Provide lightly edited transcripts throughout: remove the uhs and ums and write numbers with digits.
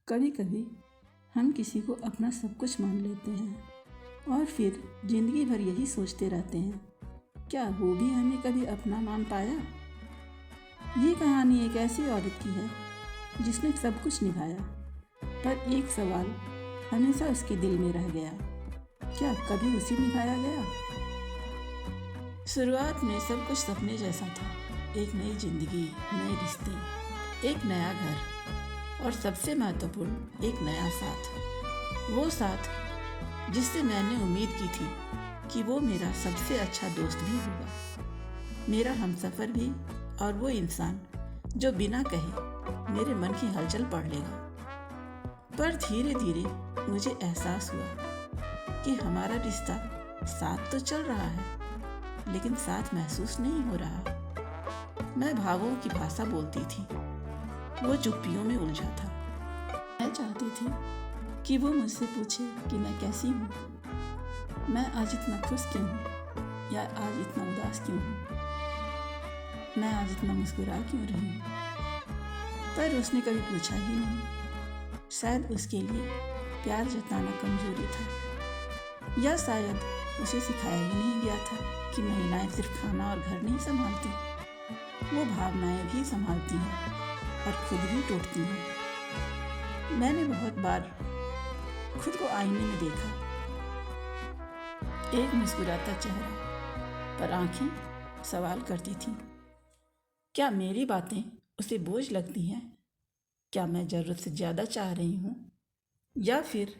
कभी कभी हम किसी को अपना सब कुछ मान लेते हैं और फिर ज़िंदगी भर यही सोचते रहते हैं, क्या वो भी हमें कभी अपना मान पाया। ये कहानी एक ऐसी औरत की है जिसने सब कुछ निभाया, पर एक सवाल हमेशा उसके दिल में रह गया, क्या कभी उसे निभाया गया। शुरुआत में सब कुछ सपने जैसा था, एक नई जिंदगी, नए रिश्ते, एक नया घर और सबसे महत्वपूर्ण एक नया साथ। वो साथ जिससे मैंने उम्मीद की थी कि वो मेरा सबसे अच्छा दोस्त भी होगा, मेरा हमसफ़र भी, और वो इंसान जो बिना कहे मेरे मन की हलचल पढ़ लेगा। पर धीरे धीरे मुझे एहसास हुआ कि हमारा रिश्ता साथ तो चल रहा है, लेकिन साथ महसूस नहीं हो रहा। मैं भावों की भाषा बोलती थी, वो चुप्पियों में उलझा था। मैं चाहती थी कि वो मुझसे पूछे कि मैं कैसी हूँ, मैं आज इतना खुश क्यों हूँ, या आज इतना उदास क्यों हूँ, मैं आज इतना मुस्कुरा क्यों रही हूँ। पर उसने कभी पूछा ही नहीं। शायद उसके लिए प्यार जताना कमजोरी था, या शायद उसे सिखाया ही नहीं गया था कि महिलाएं सिर्फ खाना और घर नहीं संभालती, वो भावनाएं भी संभालती हैं और खुद भी टूटती हैं। मैंने बहुत बार खुद को आईने में देखा, एक मुस्कुराता चेहरा, पर आंखें सवाल करती थीं। क्या मेरी बातें उसे बोझ लगती हैं? क्या मैं ज़रूरत से ज़्यादा चाह रही हूँ, या फिर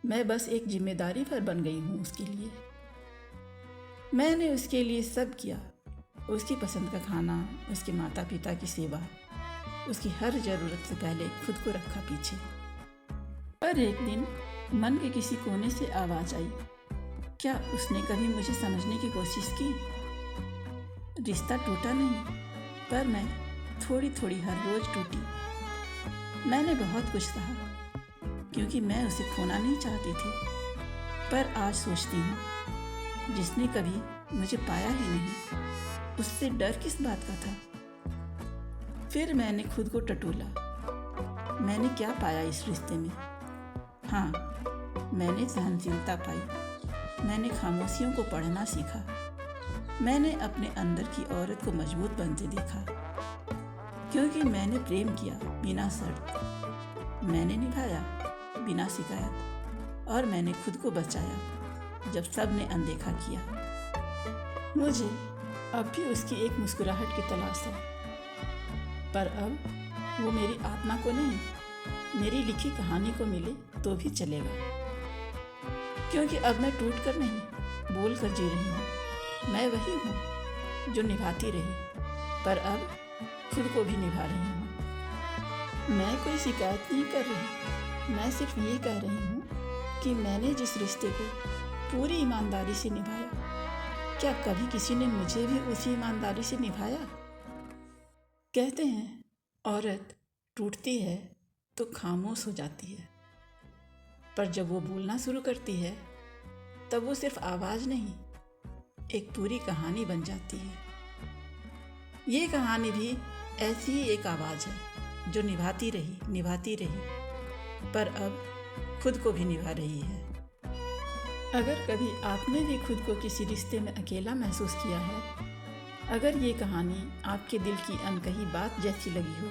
मैं बस एक जिम्मेदारी पर बन गई हूँ उसके लिए। मैंने उसके लिए सब किया, उसकी पसंद का खाना, उसके माता पिता की सेवा, उसकी हर ज़रूरत से पहले खुद को रखा पीछे। पर एक दिन मन के किसी कोने से आवाज़ आई, क्या उसने कभी मुझे समझने की कोशिश की। रिश्ता टूटा नहीं, पर मैं थोड़ी थोड़ी हर रोज़ टूटी। मैंने बहुत कुछ सहा, क्योंकि मैं उसे खोना नहीं चाहती थी। पर आज सोचती हूँ, जिसने कभी मुझे पाया ही नहीं, उससे डर किस बात का था। फिर मैंने खुद को टटोला, मैंने क्या पाया इस रिश्ते में। हाँ, मैंने सहनशीलता पाई, मैंने खामोशियों को पढ़ना सीखा, मैंने अपने अंदर की औरत को मजबूत बनते देखा। क्योंकि मैंने प्रेम किया बिना शर्त, मैंने निभाया बिना शिकायत, और मैंने खुद को बचाया जब सब ने अनदेखा किया। मुझे अब भी उसकी एक मुस्कुराहट की तलाश है, पर अब वो मेरी आत्मा को नहीं, मेरी लिखी कहानी को मिले तो भी चलेगा। क्योंकि अब मैं टूट कर नहीं, बोल कर जी रही हूँ। मैं वही हूँ जो निभाती रही, पर अब खुद को भी निभा रही हूँ। मैं कोई शिकायत नहीं कर रही, मैं सिर्फ ये कह रही हूँ कि मैंने जिस रिश्ते को पूरी ईमानदारी से निभाया, क्या कभी किसी ने मुझे भी उसी ईमानदारी से निभाया। कहते हैं औरत टूटती है तो खामोश हो जाती है, पर जब वो बोलना शुरू करती है तब वो सिर्फ आवाज़ नहीं, एक पूरी कहानी बन जाती है। ये कहानी भी ऐसी ही एक आवाज़ है जो निभाती रही, पर अब खुद को भी निभा रही है। अगर कभी आपने भी खुद को किसी रिश्ते में अकेला महसूस किया है, अगर ये कहानी आपके दिल की अनकही बात जैसी लगी हो,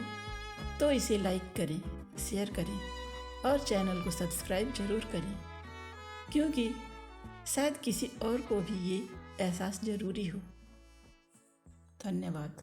तो इसे लाइक करें, शेयर करें और चैनल को सब्सक्राइब ज़रूर करें, क्योंकि शायद किसी और को भी ये एहसास ज़रूरी हो। धन्यवाद।